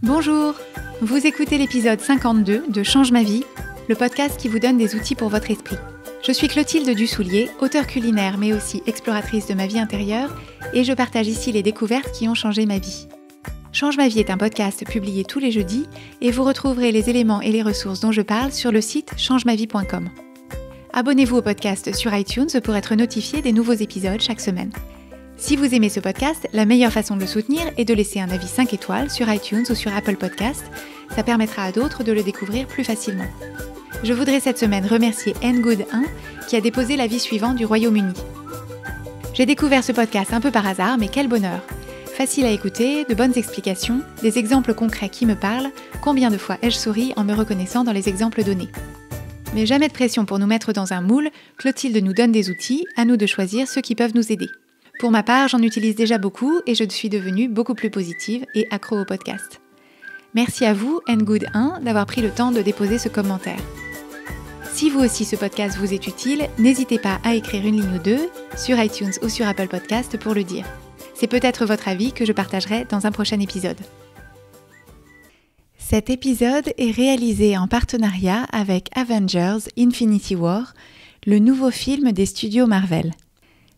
Bonjour, vous écoutez l'épisode 52 de Change ma vie, le podcast qui vous donne des outils pour votre esprit. Je suis Clotilde Dussoulier, auteure culinaire mais aussi exploratrice de ma vie intérieure et je partage ici les découvertes qui ont changé ma vie. Change ma vie est un podcast publié tous les jeudis et vous retrouverez les éléments et les ressources dont je parle sur le site changemavie.com. Abonnez-vous au podcast sur iTunes pour être notifié des nouveaux épisodes chaque semaine. Si vous aimez ce podcast, la meilleure façon de le soutenir est de laisser un avis 5 étoiles sur iTunes ou sur Apple Podcast. Ça permettra à d'autres de le découvrir plus facilement. Je voudrais cette semaine remercier Ngood1 qui a déposé l'avis suivant du Royaume-Uni. J'ai découvert ce podcast un peu par hasard, mais quel bonheur! Facile à écouter, de bonnes explications, des exemples concrets qui me parlent, combien de fois ai-je souri en me reconnaissant dans les exemples donnés. Mais jamais de pression pour nous mettre dans un moule, Clotilde nous donne des outils, à nous de choisir ceux qui peuvent nous aider. Pour ma part, j'en utilise déjà beaucoup et je suis devenue beaucoup plus positive et accro au podcast. Merci à vous, Ngood1, d'avoir pris le temps de déposer ce commentaire. Si vous aussi ce podcast vous est utile, n'hésitez pas à écrire une ligne ou deux sur iTunes ou sur Apple Podcast pour le dire. C'est peut-être votre avis que je partagerai dans un prochain épisode. Cet épisode est réalisé en partenariat avec Avengers Infinity War, le nouveau film des studios Marvel.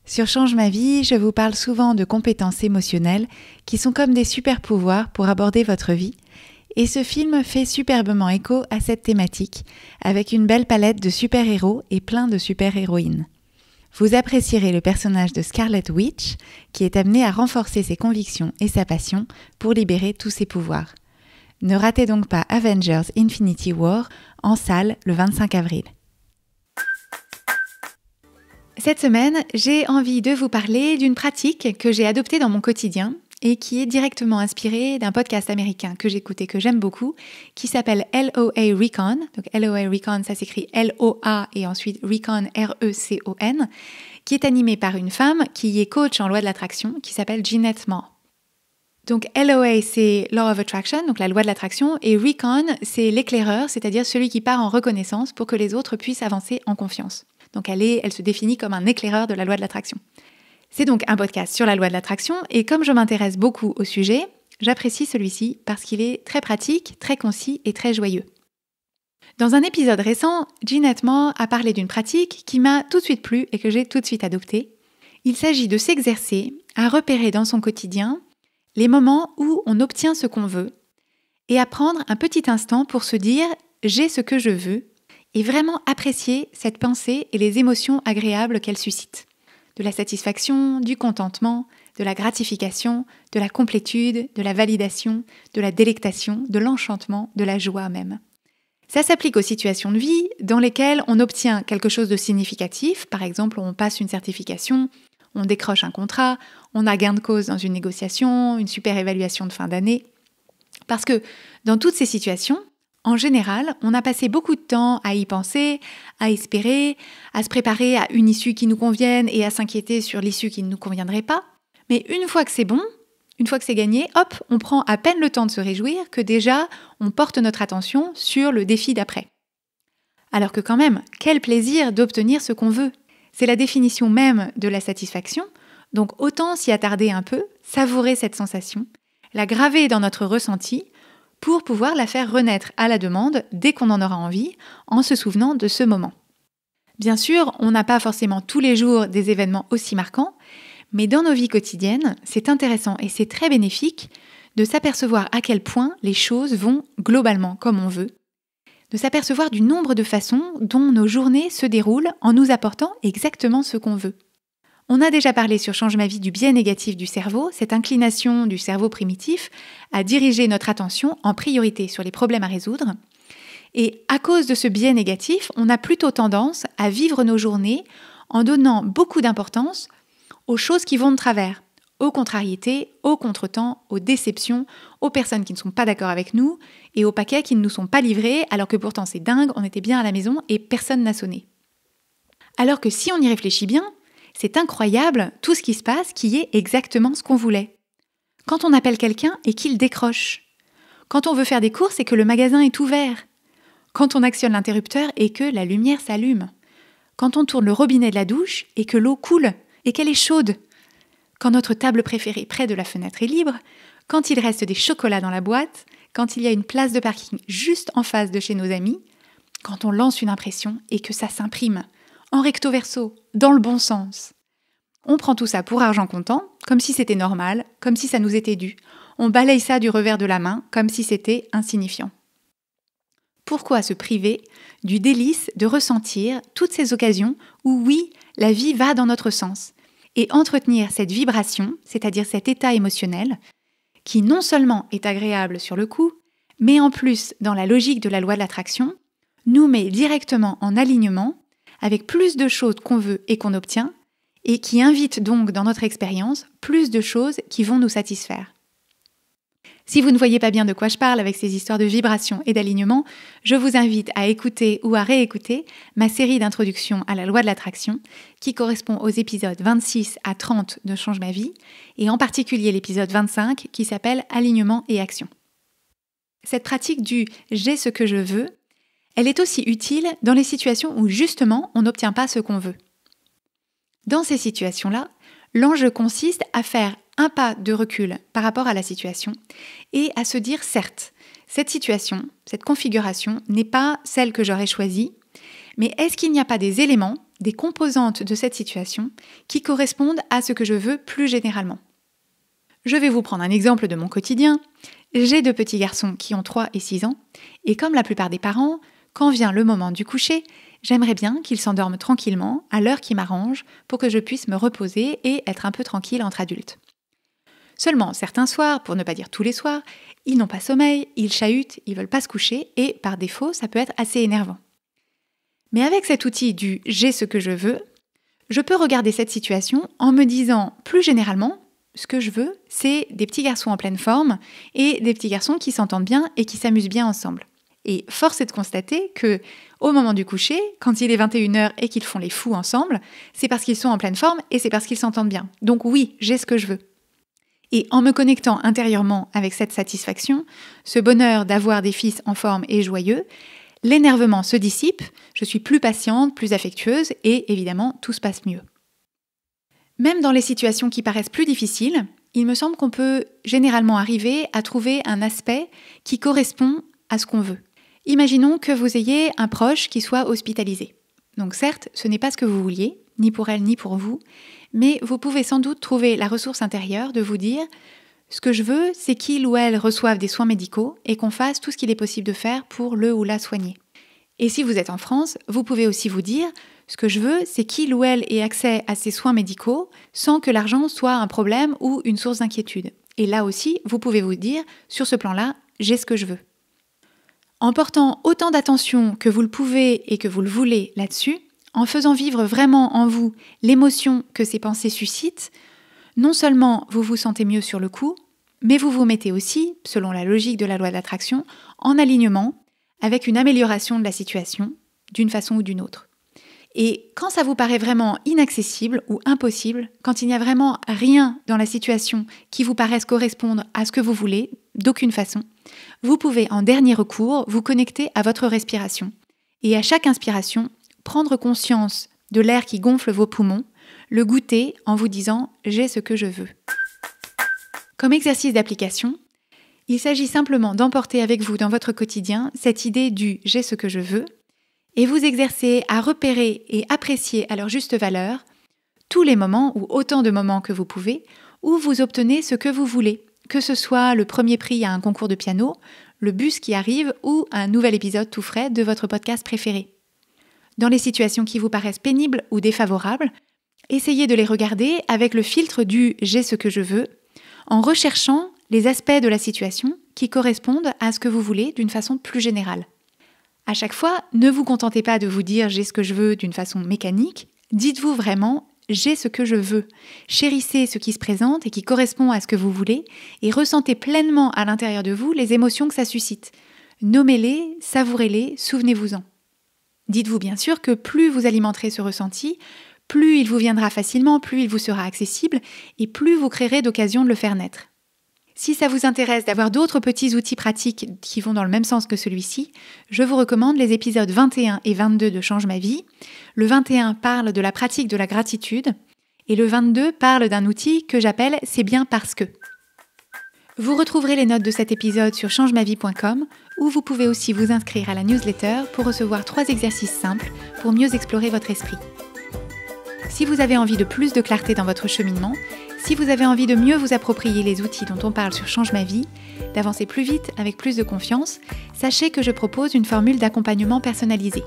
Sur Change ma vie, je vous parle souvent de compétences émotionnelles qui sont comme des super-pouvoirs pour aborder votre vie. Et ce film fait superbement écho à cette thématique, avec une belle palette de super-héros et plein de super-héroïnes. Vous apprécierez le personnage de Scarlet Witch, qui est amené à renforcer ses convictions et sa passion pour libérer tous ses pouvoirs. Ne ratez donc pas Avengers Infinity War en salle le 25 avril. Cette semaine, j'ai envie de vous parler d'une pratique que j'ai adoptée dans mon quotidien et qui est directement inspirée d'un podcast américain que j'écoute et que j'aime beaucoup, qui s'appelle LOA Recon. Donc LOA Recon, ça s'écrit L-O-A et ensuite Recon, R-E-C-O-N, qui est animé par une femme qui est coach en loi de l'attraction, qui s'appelle Jeanette Moore. Donc LOA, c'est Law of Attraction, donc la loi de l'attraction, et Recon, c'est l'éclaireur, c'est-à-dire celui qui part en reconnaissance pour que les autres puissent avancer en confiance. Donc elle se définit comme un éclaireur de la loi de l'attraction. C'est donc un podcast sur la loi de l'attraction et comme je m'intéresse beaucoup au sujet, j'apprécie celui-ci parce qu'il est très pratique, très concis et très joyeux. Dans un épisode récent, Jeanette Moore a parlé d'une pratique qui m'a tout de suite plu et que j'ai tout de suite adoptée. Il s'agit de s'exercer à repérer dans son quotidien les moments où on obtient ce qu'on veut et à prendre un petit instant pour se dire « j'ai ce que je veux » et vraiment apprécier cette pensée et les émotions agréables qu'elle suscite. De la satisfaction, du contentement, de la gratification, de la complétude, de la validation, de la délectation, de l'enchantement, de la joie même. Ça s'applique aux situations de vie dans lesquelles on obtient quelque chose de significatif, par exemple on passe une certification, on décroche un contrat, on a gain de cause dans une négociation, une super évaluation de fin d'année. Parce que dans toutes ces situations, en général, on a passé beaucoup de temps à y penser, à espérer, à se préparer à une issue qui nous convienne et à s'inquiéter sur l'issue qui ne nous conviendrait pas. Mais une fois que c'est bon, une fois que c'est gagné, hop, on prend à peine le temps de se réjouir que déjà, on porte notre attention sur le défi d'après. Alors que quand même, quel plaisir d'obtenir ce qu'on veut. C'est la définition même de la satisfaction, donc autant s'y attarder un peu, savourer cette sensation, la graver dans notre ressenti, pour pouvoir la faire renaître à la demande dès qu'on en aura envie, en se souvenant de ce moment. Bien sûr, on n'a pas forcément tous les jours des événements aussi marquants, mais dans nos vies quotidiennes, c'est intéressant et c'est très bénéfique de s'apercevoir à quel point les choses vont globalement comme on veut, de s'apercevoir du nombre de façons dont nos journées se déroulent en nous apportant exactement ce qu'on veut. On a déjà parlé sur Change ma vie du biais négatif du cerveau, cette inclination du cerveau primitif à diriger notre attention en priorité sur les problèmes à résoudre. Et à cause de ce biais négatif, on a plutôt tendance à vivre nos journées en donnant beaucoup d'importance aux choses qui vont de travers, aux contrariétés, aux contretemps, aux déceptions, aux personnes qui ne sont pas d'accord avec nous et aux paquets qui ne nous sont pas livrés alors que pourtant c'est dingue, on était bien à la maison et personne n'a sonné. Alors que si on y réfléchit bien, c'est incroyable tout ce qui se passe qui est exactement ce qu'on voulait. Quand on appelle quelqu'un et qu'il décroche. Quand on veut faire des courses et que le magasin est ouvert. Quand on actionne l'interrupteur et que la lumière s'allume. Quand on tourne le robinet de la douche et que l'eau coule et qu'elle est chaude. Quand notre table préférée près de la fenêtre est libre. Quand il reste des chocolats dans la boîte. quand il y a une place de parking juste en face de chez nos amis, quand on lance une impression et que ça s'imprime, en recto verso, dans le bon sens. On prend tout ça pour argent comptant, comme si c'était normal, comme si ça nous était dû. On balaye ça du revers de la main, comme si c'était insignifiant. Pourquoi se priver du délice de ressentir toutes ces occasions où oui, la vie va dans notre sens, et entretenir cette vibration, c'est-à-dire cet état émotionnel, qui non seulement est agréable sur le coup, mais en plus, dans la logique de la loi de l'attraction, nous met directement en alignement avec plus de choses qu'on veut et qu'on obtient, et qui invite donc dans notre expérience plus de choses qui vont nous satisfaire. Si vous ne voyez pas bien de quoi je parle avec ces histoires de vibration et d'alignement, je vous invite à écouter ou à réécouter ma série d'introduction à la loi de l'attraction qui correspond aux épisodes 26 à 30 de Change ma vie et en particulier l'épisode 25 qui s'appelle Alignement et action. Cette pratique du « j'ai ce que je veux », elle est aussi utile dans les situations où justement on n'obtient pas ce qu'on veut. Dans ces situations-là, l'enjeu consiste à faire un pas de recul par rapport à la situation et à se dire certes, cette situation, cette configuration n'est pas celle que j'aurais choisie, mais est-ce qu'il n'y a pas des éléments, des composantes de cette situation qui correspondent à ce que je veux plus généralement ? Je vais vous prendre un exemple de mon quotidien. J'ai 2 petits garçons qui ont 3 et 6 ans et comme la plupart des parents, quand vient le moment du coucher, j'aimerais bien qu'ils s'endorment tranquillement à l'heure qui m'arrange pour que je puisse me reposer et être un peu tranquille entre adultes. Seulement, certains soirs, pour ne pas dire tous les soirs, ils n'ont pas sommeil, ils chahutent, ils veulent pas se coucher et par défaut, ça peut être assez énervant. Mais avec cet outil du « j'ai ce que je veux », je peux regarder cette situation en me disant plus généralement, ce que je veux, c'est des petits garçons en pleine forme et des petits garçons qui s'entendent bien et qui s'amusent bien ensemble. Et force est de constater que, au moment du coucher, quand il est 21h et qu'ils font les fous ensemble, c'est parce qu'ils sont en pleine forme et c'est parce qu'ils s'entendent bien. Donc oui, j'ai ce que je veux. Et en me connectant intérieurement avec cette satisfaction, ce bonheur d'avoir des fils en forme et joyeux, l'énervement se dissipe, je suis plus patiente, plus affectueuse et évidemment, tout se passe mieux. Même dans les situations qui paraissent plus difficiles, il me semble qu'on peut généralement arriver à trouver un aspect qui correspond à ce qu'on veut. Imaginons que vous ayez un proche qui soit hospitalisé. Donc certes, ce n'est pas ce que vous vouliez, ni pour elle ni pour vous, mais vous pouvez sans doute trouver la ressource intérieure de vous dire « ce que je veux, c'est qu'il ou elle reçoive des soins médicaux et qu'on fasse tout ce qu'il est possible de faire pour le ou la soigner ». Et si vous êtes en France, vous pouvez aussi vous dire « ce que je veux, c'est qu'il ou elle ait accès à ces soins médicaux sans que l'argent soit un problème ou une source d'inquiétude ». Et là aussi, vous pouvez vous dire « sur ce plan-là, j'ai ce que je veux ». En portant autant d'attention que vous le pouvez et que vous le voulez là-dessus, en faisant vivre vraiment en vous l'émotion que ces pensées suscitent, non seulement vous vous sentez mieux sur le coup, mais vous vous mettez aussi, selon la logique de la loi de l'attraction, en alignement avec une amélioration de la situation, d'une façon ou d'une autre. Et quand ça vous paraît vraiment inaccessible ou impossible, quand il n'y a vraiment rien dans la situation qui vous paraisse correspondre à ce que vous voulez, d'aucune façon, vous pouvez en dernier recours vous connecter à votre respiration. Et à chaque inspiration, prendre conscience de l'air qui gonfle vos poumons, le goûter en vous disant « j'ai ce que je veux ». Comme exercice d'application, il s'agit simplement d'emporter avec vous dans votre quotidien cette idée du « j'ai ce que je veux » et vous exercer à repérer et apprécier à leur juste valeur tous les moments ou autant de moments que vous pouvez où vous obtenez ce que vous voulez, que ce soit le premier prix à un concours de piano, le bus qui arrive ou un nouvel épisode tout frais de votre podcast préféré. Dans les situations qui vous paraissent pénibles ou défavorables, essayez de les regarder avec le filtre du « j'ai ce que je veux » en recherchant les aspects de la situation qui correspondent à ce que vous voulez d'une façon plus générale. À chaque fois, ne vous contentez pas de vous dire « j'ai ce que je veux » d'une façon mécanique, dites-vous vraiment « j'ai ce que je veux ». Chérissez ce qui se présente et qui correspond à ce que vous voulez et ressentez pleinement à l'intérieur de vous les émotions que ça suscite. Nommez-les, savourez-les, souvenez-vous-en. Dites-vous bien sûr que plus vous alimenterez ce ressenti, plus il vous viendra facilement, plus il vous sera accessible et plus vous créerez d'occasions de le faire naître. Si ça vous intéresse d'avoir d'autres petits outils pratiques qui vont dans le même sens que celui-ci, je vous recommande les épisodes 21 et 22 de Change ma vie. Le 21 parle de la pratique de la gratitude et le 22 parle d'un outil que j'appelle « c'est bien parce que ». Vous retrouverez les notes de cet épisode sur changemavie.com où vous pouvez aussi vous inscrire à la newsletter pour recevoir 3 exercices simples pour mieux explorer votre esprit. Si vous avez envie de plus de clarté dans votre cheminement, si vous avez envie de mieux vous approprier les outils dont on parle sur Change ma vie, d'avancer plus vite avec plus de confiance, sachez que je propose une formule d'accompagnement personnalisée.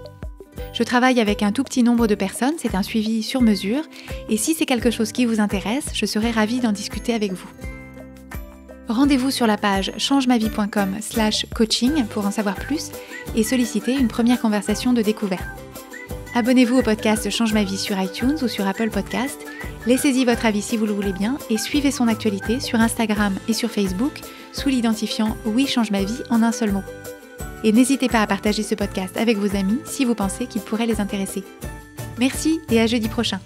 Je travaille avec un tout petit nombre de personnes, c'est un suivi sur mesure, et si c'est quelque chose qui vous intéresse, je serai ravie d'en discuter avec vous. Rendez-vous sur la page changemavie.com/coaching pour en savoir plus et solliciter une première conversation de découverte. Abonnez-vous au podcast Change ma vie sur iTunes ou sur Apple Podcast. Laissez-y votre avis si vous le voulez bien et suivez son actualité sur Instagram et sur Facebook sous l'identifiant Oui Change ma vie en un seul mot. Et n'hésitez pas à partager ce podcast avec vos amis si vous pensez qu'il pourrait les intéresser. Merci et à jeudi prochain.